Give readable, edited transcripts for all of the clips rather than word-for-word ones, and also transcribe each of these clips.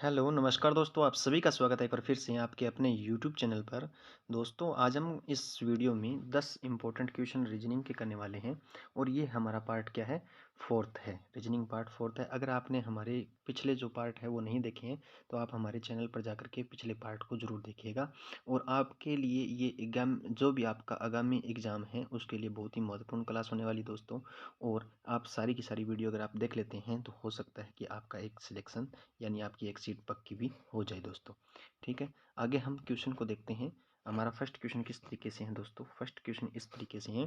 Hello, नमस्कार दोस्तों, आप सभी का स्वागत है एक बार फिर से आपके अपने यूट्यूब चैनल पर। दोस्तों, आज हम इस वीडियो में 10 इम्पोर्टेंट क्वेश्चन रीजनिंग के करने वाले हैं और ये हमारा पार्ट क्या है, फोर्थ है। रीजनिंग पार्ट फोर्थ है। अगर आपने हमारे पिछले जो पार्ट है वो नहीं देखे हैं तो आप हमारे चैनल पर जाकर के पिछले पार्ट को ज़रूर देखिएगा। और आपके लिए ये एग्जाम, जो भी आपका आगामी एग्ज़ाम है उसके लिए बहुत ही महत्वपूर्ण क्लास होने वाली दोस्तों। और आप सारी की सारी वीडियो अगर आप देख लेते हैं तो हो सकता है कि आपका एक सिलेक्शन यानी आपकी एक सीट पक्की भी हो जाए दोस्तों। ठीक है, आगे हम क्वेश्चन को देखते हैं। हमारा फर्स्ट क्वेश्चन किस तरीके से है दोस्तों? फर्स्ट क्वेश्चन इस तरीके से है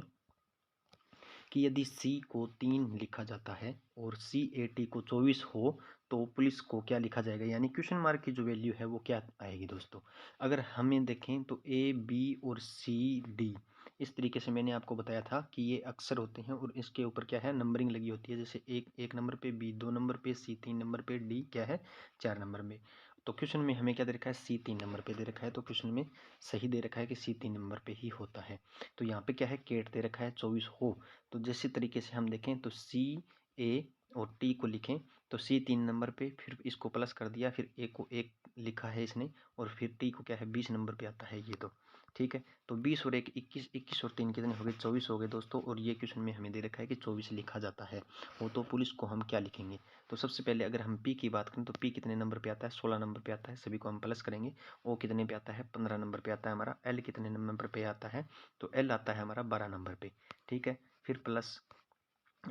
कि यदि C को 3 लिखा जाता है और CAT को 24 हो तो पुलिस को क्या लिखा जाएगा, यानी क्वेश्चन मार्क की जो वैल्यू है वो क्या आएगी दोस्तों। अगर हमें देखें तो A, B और C, D इस तरीके से मैंने आपको बताया था कि ये अक्सर होते हैं और इसके ऊपर क्या है, नंबरिंग लगी होती है। जैसे एक नंबर पे B, 2 नंबर पे C, 3 नंबर पे D क्या है, 4 नंबर में। तो क्वेश्चन में हमें क्या दे रखा है, C 3 नंबर पे दे रखा है। तो क्वेश्चन में सही दे रखा है कि C 3 नंबर पे ही होता है। तो यहाँ पे क्या है, केट दे रखा है 24 हो। तो जैसे तरीके से हम देखें तो CA और T को लिखें तो C 3 नंबर पे, फिर इसको प्लस कर दिया, फिर A को 1 लिखा है इसने, और फिर T को क्या है 20 नंबर पे आता है ये। तो ठीक है, तो 20 और 1 21, 21 और 3 कितने हो गए, 24 हो गए दोस्तों। और ये क्वेश्चन में हमें दे रखा है कि 24 लिखा जाता है वो। तो पुलिस को हम क्या लिखेंगे? तो सबसे पहले अगर हम P की बात करें तो P कितने नंबर पे आता है, 16 नंबर पे आता है। सभी को हम प्लस करेंगे। O कितने पे आता है, 15 नंबर पे आता है हमारा। L कितने नंबर पे आता है, तो L आता है हमारा 12 नंबर पे। ठीक है, फिर प्लस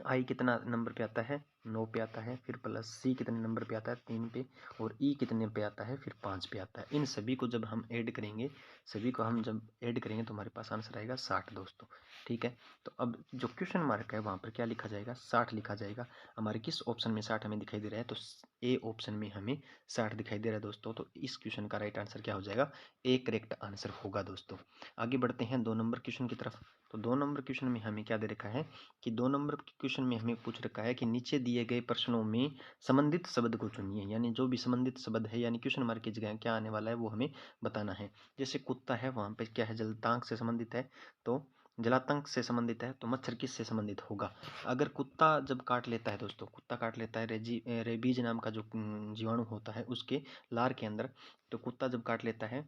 आई कितना नंबर पे आता है, 9 पे आता है। फिर प्लस सी कितने नंबर पे आता है, 3 पे। और ई कितने पे आता है, फिर 5 पे आता है। इन सभी को जब हम ऐड करेंगे, सभी को हम जब ऐड करेंगे तो हमारे पास आंसर आएगा 60 दोस्तों। ठीक है, तो अब जो क्वेश्चन मार्क है वहाँ पर क्या लिखा जाएगा, 60 लिखा जाएगा। हमारे किस ऑप्शन में 60 हमें दिखाई दे रहा है, तो ए ऑप्शन में हमें 60 दिखाई दे रहा है दोस्तों। तो इस क्वेश्चन का राइट आंसर क्या हो जाएगा, ए करेक्ट आंसर होगा दोस्तों। आगे बढ़ते हैं 2 नंबर क्वेश्चन की तरफ। तो 2 नंबर क्वेश्चन में हमें क्या दे रखा है कि 2 नंबर के क्वेश्चन में हमें पूछ रखा है कि नीचे दिए गए प्रश्नों में संबंधित शब्द को चुनिए। यानी जो भी संबंधित शब्द है, यानी क्वेश्चन मार्क की जगह क्या आने वाला है वो हमें बताना है। जैसे कुत्ता है, वहाँ पे क्या है, जलतांक से संबंधित है। तो जलातंक से संबंधित है, तो मच्छर किससे संबंधित होगा? अगर कुत्ता जब काट लेता है दोस्तों, कुत्ता काट लेता है, रेबीज नाम का जो जीवाणु होता है उसके लार के अंदर, तो कुत्ता जब काट लेता है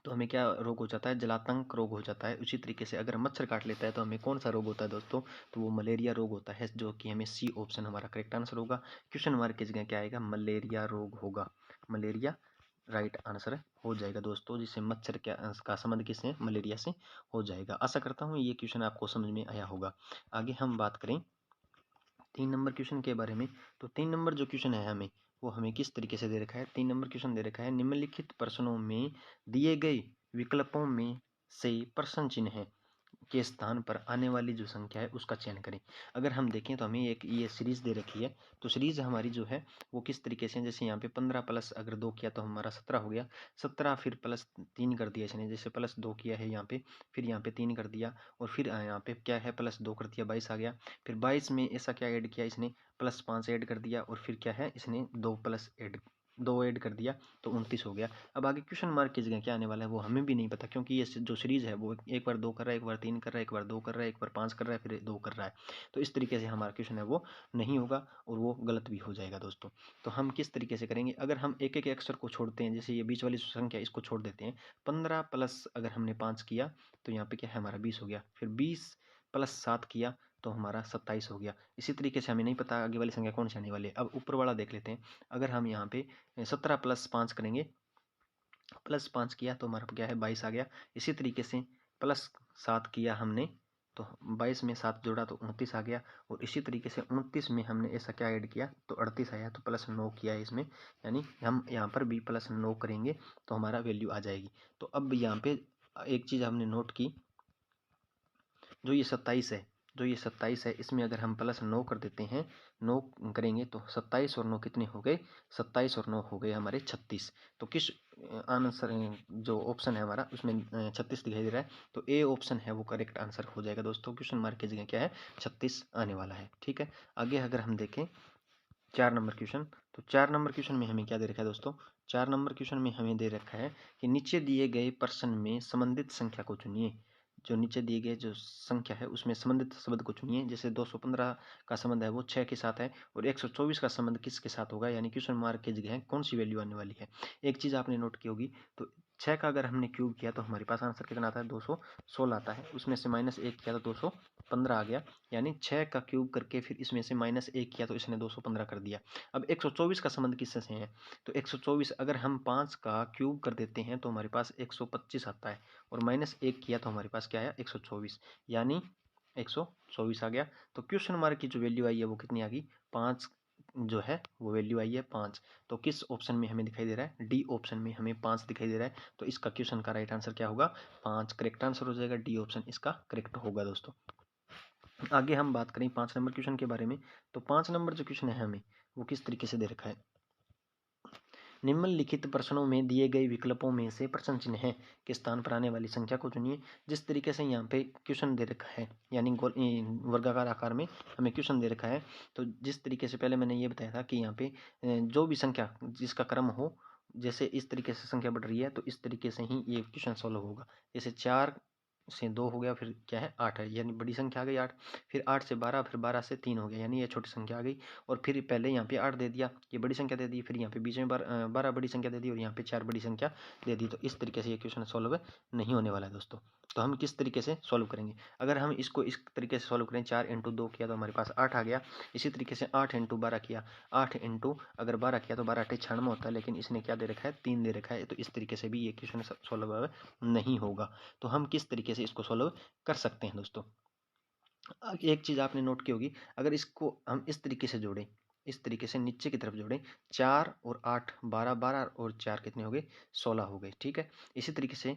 तो हमें क्या रोग हो जाता है, जलातंक रोग हो जाता है। उसी तरीके से अगर मच्छर काट लेता है तो हमें कौन सा रोग होता है दोस्तों, तो वो मलेरिया रोग होता है, जो कि हमें सी ऑप्शन हमारा करेक्ट आंसर होगा। क्वेश्चन मार्क की जगह क्या आएगा, मलेरिया रोग होगा। मलेरिया राइट आंसर हो जाएगा दोस्तों, जिससे मच्छर का संबंध किससे, मलेरिया से हो जाएगा। आशा करता हूँ ये क्वेश्चन आपको समझ में आया होगा। आगे हम बात करें 3 नंबर क्वेश्चन के बारे में। तो 3 नंबर जो क्वेश्चन है हमें, वो हमें किस तरीके से दे रखा है। 3 नंबर क्वेश्चन दे रखा है, निम्नलिखित प्रश्नों में दिए गए विकल्पों में से प्रश्न चिन्ह के स्थान पर आने वाली जो संख्या है उसका चयन करें। अगर हम देखें तो हमें एक ये सीरीज दे रखी है। तो सीरीज हमारी जो है वो किस तरीके से है, जैसे यहाँ पे 15 प्लस अगर 2 किया तो हमारा 17 हो गया। 17 फिर प्लस 3 कर दिया इसने, जैसे प्लस 2 किया है यहाँ पे, फिर यहाँ पे 3 कर दिया, और फिर यहाँ पे क्या है, प्लस 2 कर दिया, 22 आ गया। फिर 22 में ऐसा क्या ऐड किया इसने, प्लस 5 ऐड कर दिया, और फिर क्या है, इसने 2 ऐड कर दिया, तो 29 हो गया। अब आगे क्वेश्चन मार्क की जगह क्या आने वाला है वो हमें भी नहीं पता, क्योंकि ये जो सीरीज है वो एक बार 2 कर रहा है, एक बार 3 कर रहा है, एक बार 2 कर रहा है, एक बार 5 कर रहा है, फिर 2 कर रहा है। तो इस तरीके से हमारा क्वेश्चन है वो नहीं होगा और वो गलत भी हो जाएगा दोस्तों। तो हम किस तरीके से करेंगे, अगर हम एक एक अक्षर को छोड़ते हैं, जैसे ये बीच वाली संख्या इसको छोड़ देते हैं, 15 प्लस अगर हमने 5 किया तो यहाँ पे क्या है, हमारा 20 हो गया। फिर 20 प्लस 7 किया तो हमारा 27 हो गया। इसी तरीके से हमें नहीं पता आगे वाली संख्या कौन सी आने वाली है। अब ऊपर वाला देख लेते हैं। अगर हम यहाँ पे 17 प्लस 5 करेंगे, प्लस 5 किया तो हमारा क्या है, 22 आ गया। इसी तरीके से प्लस 7 किया हमने तो 22 में 7 जोड़ा तो 29 आ गया। और इसी तरीके से 29 में हमने ऐसा क्या ऐड किया तो 38 आया, तो प्लस 9 किया है इसमें, यानी हम यहाँ पर भी प्लस 9 करेंगे तो हमारा वैल्यू आ जाएगी। तो अब यहाँ पे एक चीज़ हमने नोट की, जो ये 27 है इसमें अगर हम प्लस 9 कर देते हैं, 9 करेंगे तो 27 और 9 कितने हो गए, 27 और 9 हो गए हमारे 36। तो किस आंसर जो ऑप्शन है हमारा उसमें 36 दिखाई दे रहा है, तो ए ऑप्शन है वो करेक्ट आंसर हो जाएगा दोस्तों। क्वेश्चन मार्क की जगह क्या है, 36 आने वाला है। ठीक है, आगे अगर हम देखें 4 नंबर क्वेश्चन, तो 4 नंबर क्वेश्चन में हमें क्या दे रखा है दोस्तों, 4 नंबर क्वेश्चन में हमें दे रखा है कि नीचे दिए गए प्रश्न में संबंधित संख्या को चुनिए। जो नीचे दिए गए जो संख्या है उसमें संबंधित शब्द को चुनिए। जैसे 215 का संबंध है वो 6 के साथ है और 124 का संबंध किसके साथ होगा, यानी क्वेश्चन मार्क की जगह कौन सी वैल्यू आने वाली है। एक चीज़ आपने नोट की होगी, तो 6 का अगर हमने क्यूब किया तो हमारे पास आंसर कितना आता है, 216 आता है। उसमें से -1 किया तो 215 आ गया, यानी 6 का क्यूब करके फिर इसमें से -1 किया तो इसने 215 कर दिया। अब 124 का संबंध किससे से है, तो 124 अगर हम 5 का क्यूब कर देते हैं तो हमारे पास 125 आता है और -1 किया तो हमारे पास क्या आया, 124, यानी 124 आ गया। तो क्वेश्चन मार्क की जो वैल्यू आई है वो कितनी आ गई, 5 जो है वो वैल्यू आई है 5। तो किस ऑप्शन में हमें दिखाई दे रहा है, डी ऑप्शन में हमें 5 दिखाई दे रहा है। तो इसका क्वेश्चन का राइट आंसर क्या होगा, 5 करेक्ट आंसर हो जाएगा, डी ऑप्शन इसका करेक्ट होगा दोस्तों। आगे हम बात करें 5 नंबर क्वेश्चन के बारे में। तो 5 नंबर जो क्वेश्चन है हमें वो किस तरीके से दे रखा है, निम्नलिखित प्रश्नों में दिए गए विकल्पों में से प्रश्न चिन्ह के स्थान पर आने वाली संख्या को चुनिए। जिस तरीके से यहाँ पे क्वेश्चन दे रखा है, यानी वर्गाकार आकार में हमें क्वेश्चन दे रखा है, तो जिस तरीके से पहले मैंने ये बताया था कि यहाँ पे जो भी संख्या जिसका क्रम हो, जैसे इस तरीके से संख्या बढ़ रही है तो इस तरीके से ही ये क्वेश्चन सॉल्व होगा। जैसे 4 से 2 हो गया, फिर क्या है 8 है, यानी बड़ी संख्या आ गई 8, फिर 8 से 12, फिर 12 से 3 हो गया, यानी ये छोटी संख्या आ गई। और फिर पहले यहाँ पे 8 दे दिया, ये बड़ी संख्या दे दी, फिर यहाँ पे बीच में 12 बड़ी संख्या दे दी और यहाँ पे 4 बड़ी संख्या दे दी। तो इस तरीके से ये क्वेश्चन सॉल्व नहीं होने वाला है दोस्तों। तो हम किस तरीके से सॉल्व करेंगे, अगर हम इसको इस तरीके से सॉल्व करें, 4 × 2 किया तो हमारे पास 8 आ गया। इसी तरीके से 8 × 12 किया, 8 × अगर 12 किया तो 12 8 96 होता है, लेकिन इसने क्या दे रखा है, 3 दे रखा है। तो इस तरीके से भी ये क्वेश्चन सॉल्व नहीं होगा। तो हम किस तरीके से इसको सॉल्व कर सकते हैं दोस्तों। एक चीज़ आपने नोट की होगी, अगर इसको हम इस तरीके से जोड़ें, इस तरीके से नीचे की तरफ जोड़ें, 4 और 8 12, 12 और 4 कितने हो गए, 16 हो गए, ठीक है। इसी तरीके से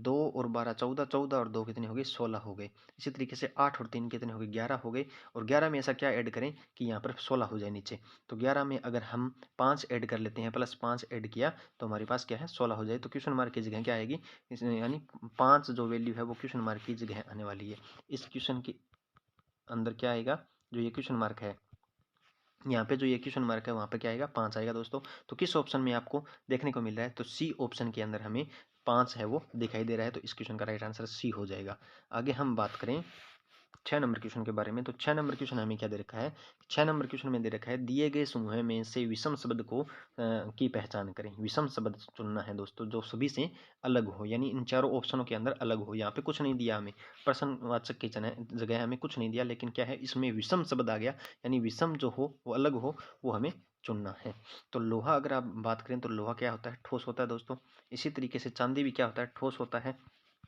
2 और 12 14, 14 और 2 कितने हो गए, 16 हो गए। इसी तरीके से 8 और 3 कितने हो गए, 11 हो गए। और 11 में ऐसा क्या ऐड करें कि यहाँ पर 16 हो जाए नीचे। तो 11 में अगर हम 5 ऐड कर लेते हैं, +5 ऐड किया तो हमारे पास क्या है, 16 हो जाए। तो क्वेश्चन मार्क की जगह क्या आएगी, यानी 5 जो वैल्यू है वो क्वेश्चन मार्क की जगह आने वाली है। इस क्वेश्चन की अंदर क्या आएगा, जो ये क्वेश्चन मार्क है, यहाँ पे जो ये क्वेश्चन मार्क है वहाँ पे क्या आएगा, 5 आएगा दोस्तों। तो किस ऑप्शन में आपको देखने को मिल रहा है, तो सी ऑप्शन के अंदर हमें 5 है वो दिखाई दे रहा है। तो इस क्वेश्चन का राइट आंसर सी हो जाएगा। आगे हम बात करें 6 नंबर क्वेश्चन के बारे में। तो 6 नंबर क्वेश्चन हमें क्या दे रखा है, 6 नंबर क्वेश्चन में दे रखा है, दिए गए समूह में से विषम शब्द को की पहचान करें। विषम शब्द चुनना है दोस्तों जो सभी से अलग हो, यानी इन चारों ऑप्शनों के अंदर अलग हो। यहाँ पे कुछ नहीं दिया हमें, प्रश्नवाचक की जगह हमें कुछ नहीं दिया, लेकिन क्या है इसमें विषम शब्द आ गया, यानी विषम जो हो वो अलग हो, वो हमें चुनना है। तो लोहा अगर आप बात करें तो लोहा क्या होता है, ठोस होता है दोस्तों। इसी तरीके से चांदी भी क्या होता है, ठोस होता है,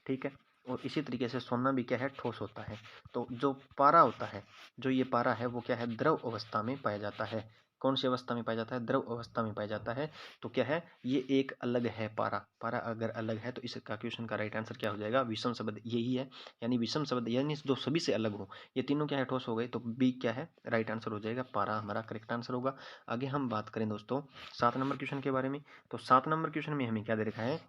ठीक है। और इसी तरीके से सोना भी क्या है, ठोस होता है। तो जो पारा होता है, जो ये पारा है वो क्या है, द्रव अवस्था में पाया जाता है। कौन सी अवस्था में पाया जाता है, द्रव अवस्था में पाया जाता है। तो क्या है, ये एक अलग है पारा। पारा अगर अलग है तो इसका क्वेश्चन का राइट आंसर क्या हो जाएगा, विषम शब्द यही है, यानी विषम शब्द यानी जो सभी से अलग हो। ये तीनों क्या है, ठोस हो गए, तो बी क्या है, राइट आंसर हो जाएगा, पारा हमारा करेक्ट आंसर होगा। आगे हम बात करें दोस्तों 7 नंबर क्वेश्चन के बारे में। तो 7 नंबर क्वेश्चन में हमें क्या दे रखा है,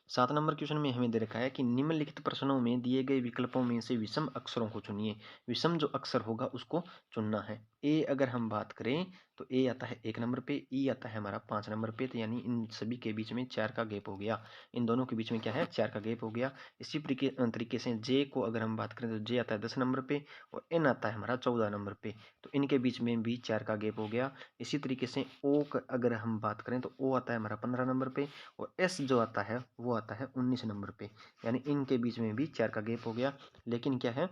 7 नंबर क्वेश्चन में हमें दे रखा है कि निम्नलिखित प्रश्नों में दिए गए विकल्पों में से विषम अक्षरों को चुनिए। विषम जो अक्षर होगा उसको चुनना है। ए अगर हम बात करें तो ए आता है 1 नंबर पे, ई आता है हमारा 5 नंबर पे, तो यानी इन सभी के बीच में 4 का गैप हो गया। इन दोनों के बीच में क्या है, 4 का गैप हो गया। इसी तरीके से जे को अगर हम बात करें तो जे आता है 10 नंबर पे और एन आता है हमारा 14 नंबर पे, तो इनके बीच में भी 4 का गैप हो गया। इसी तरीके से ओ अगर हम बात करें तो ओ आता है हमारा 15 नंबर पे और एस जो आता है वो आता है 19 नंबर पे, यानी इनके बीच में भी 4 का गैप हो गया। लेकिन क्या है,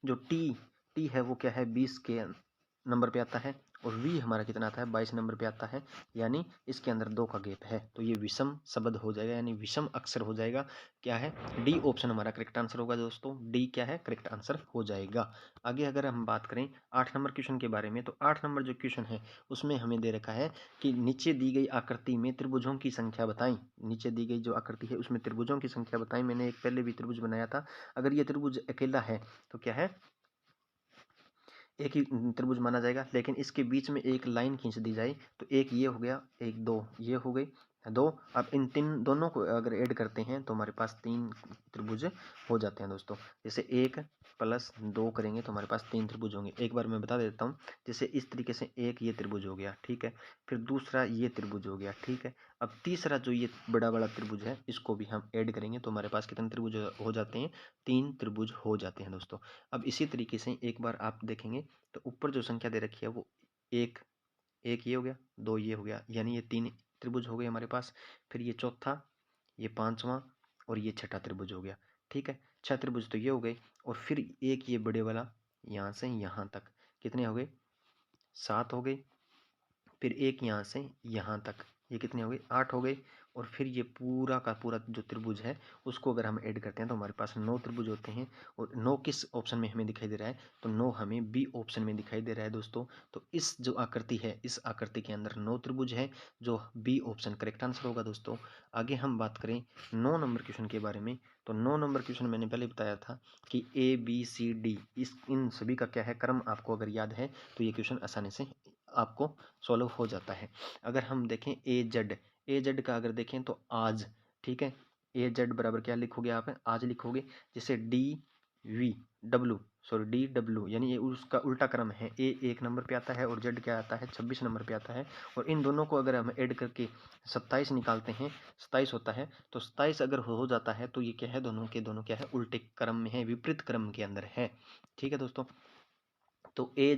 जो टी है वो क्या है, 20 के नंबर पे आता है और वी हमारा कितना आता है, 22 नंबर पे आता है, यानी इसके अंदर 2 का गैप है। तो ये विषम शब्द हो जाएगा, यानी विषम अक्षर हो जाएगा। क्या है, डी ऑप्शन हमारा करेक्ट आंसर होगा दोस्तों, डी क्या है, करेक्ट आंसर हो जाएगा। आगे अगर हम बात करें 8 नंबर क्वेश्चन के बारे में, तो 8 नंबर जो क्वेश्चन है उसमें हमें दे रखा है कि नीचे दी गई आकृति में त्रिभुजों की संख्या बताएं। नीचे दी गई जो आकृति है उसमें त्रिभुजों की संख्या बताएं। मैंने एक पहले भी त्रिभुज बनाया था। अगर ये त्रिभुज अकेला है तो क्या है, एक ही त्रिभुज माना जाएगा, लेकिन इसके बीच में एक लाइन खींच दी जाए तो एक ये हो गया, एक 2 ये हो गई, दो। अब इन तीन दोनों को अगर ऐड करते हैं तो हमारे पास 3 त्रिभुज हो जाते हैं दोस्तों। जैसे 1 + 2 करेंगे तो हमारे पास 3 त्रिभुज होंगे। एक बार मैं बता देता हूँ, जैसे इस तरीके से एक ये त्रिभुज हो गया, ठीक है। फिर दूसरा ये त्रिभुज हो गया, ठीक है। अब तीसरा जो ये बड़ा वाला त्रिभुज है, इसको भी हम ऐड करेंगे तो हमारे पास कितने त्रिभुज हो जाते हैं? 3 त्रिभुज हो जाते हैं दोस्तों। अब इसी तरीके से एक बार आप देखेंगे तो ऊपर जो संख्या दे रखी है वो एक एक ये हो गया, 2 ये हो गया, यानी ये 3 त्रिभुज हो गए हमारे पास। फिर ये चौथा, ये पांचवा और ये छठा त्रिभुज हो गया, ठीक है। 6 त्रिभुज तो ये हो गए। और फिर एक ये बड़े वाला यहाँ से यहाँ तक कितने हो गए? 7 हो गए। फिर एक यहाँ से यहाँ तक, ये कितने हो गए? 8 हो गए। और फिर ये पूरा का पूरा जो त्रिभुज है उसको अगर हम ऐड करते हैं तो हमारे पास 9 त्रिभुज होते हैं। और 9 किस ऑप्शन में हमें दिखाई दे रहा है? तो 9 हमें बी ऑप्शन में दिखाई दे रहा है दोस्तों। तो इस जो आकृति है, इस आकृति के अंदर 9 त्रिभुज है, जो बी ऑप्शन करेक्ट आंसर होगा दोस्तों। आगे हम बात करें 9 नंबर क्वेश्चन के बारे में। तो 9 नंबर क्वेश्चन मैंने पहले बताया था कि ABCD इन सभी का क्या है? क्रम आपको अगर याद है तो ये क्वेश्चन आसानी से आपको सॉल्व हो जाता है। अगर हम देखें ए जेड का अगर देखें तो आज, ठीक है। AZ बराबर क्या लिखोगे आप? आज लिखोगे। जैसे DW यानी ये उसका उल्टा क्रम है। ए 1 नंबर पे आता है और जेड क्या आता है? 26 नंबर पे आता है। और इन दोनों को अगर हम ऐड करके 27 निकालते हैं, 27 होता है। तो 27 अगर हो जाता है तो ये क्या है? दोनों के दोनों क्या है? उल्टे क्रम में है, विपरीत क्रम के अंदर है, ठीक है दोस्तों। तो ए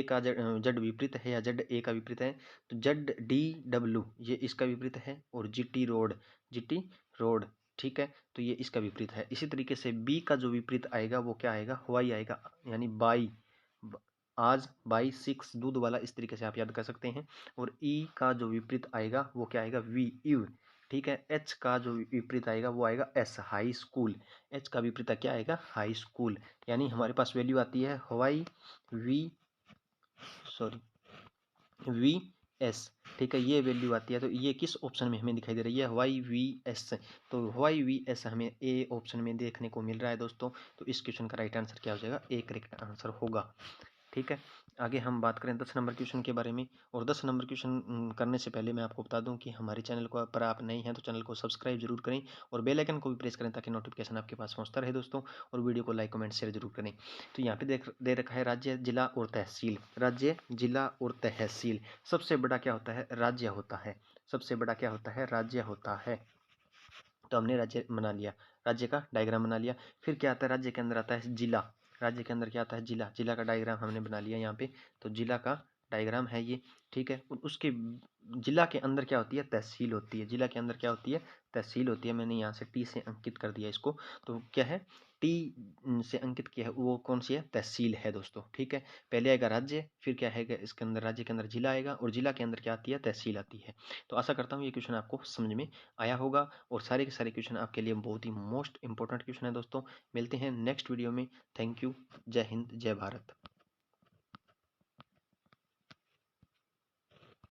का जेड विपरीत है या जेड ए का विपरीत है? तो ZDW ये इसका विपरीत है। और GT रोड, ठीक है। तो ये इसका विपरीत है। इसी तरीके से बी का जो विपरीत आएगा वो क्या आएगा? वाई आएगा, यानी बाई। आज बाई 6 दूध वाला, इस तरीके से आप याद कर सकते हैं। और ई का जो विपरीत आएगा वो क्या आएगा? वी इव, ठीक है। एच का जो विपरीत आएगा वो आएगा एस, हाई स्कूल। एच का विपरीत क्या आएगा? High school. यानी हमारे पास वैल्यू आती है वाई वी सॉरी VS, ठीक है। ये वैल्यू आती है। तो ये किस ऑप्शन में हमें दिखाई दे रही है? YVS। तो YVS हमें ए ऑप्शन में देखने को मिल रहा है दोस्तों। तो इस क्वेश्चन का राइट आंसर क्या हो जाएगा? ए करेक्ट आंसर होगा, ठीक है। आगे हम बात करें 10 नंबर क्वेश्चन के बारे में। और 10 नंबर क्वेश्चन करने से पहले मैं आपको बता दूं कि हमारे चैनल को पर आप नए हैं तो चैनल को सब्सक्राइब जरूर करें और बेल आइकन को भी प्रेस करें ताकि नोटिफिकेशन आपके पास पहुंचता रहे दोस्तों। और वीडियो को लाइक कमेंट शेयर जरूर करें। तो यहाँ पे दे रखा है राज्य, जिला और तहसील। राज्य, जिला और तहसील। सबसे बड़ा क्या होता है? राज्य होता है। सबसे बड़ा क्या होता है? राज्य होता है। तो हमने राज्य बना लिया, राज्य का डायग्राम बना लिया। फिर क्या आता है? राज्य के अंदर आता है जिला। राज्य के अंदर क्या आता है? जिला। जिला का डायग्राम हमने बना लिया यहाँ पे। तो जिला का डायग्राम है ये, ठीक है। उसके जिला के अंदर क्या होती है? तहसील होती है। जिला के अंदर क्या होती है? तहसील होती है। मैंने यहाँ से टी से अंकित कर दिया इसको। तो क्या है? टी से अंकित किया है वो कौन सी है? तहसील है दोस्तों, ठीक है। पहले आएगा राज्य, फिर क्या है? इसके अंदर राज्य के अंदर जिला आएगा और जिला के अंदर क्या आती है? तहसील आती है। तो आशा करता हूँ ये क्वेश्चन आपको समझ में आया होगा। और सारे के सारे क्वेश्चन आपके लिए बहुत ही मोस्ट इंपॉर्टेंट क्वेश्चन है दोस्तों। मिलते हैं नेक्स्ट वीडियो में। Thank you. जय हिंद, जय भारत।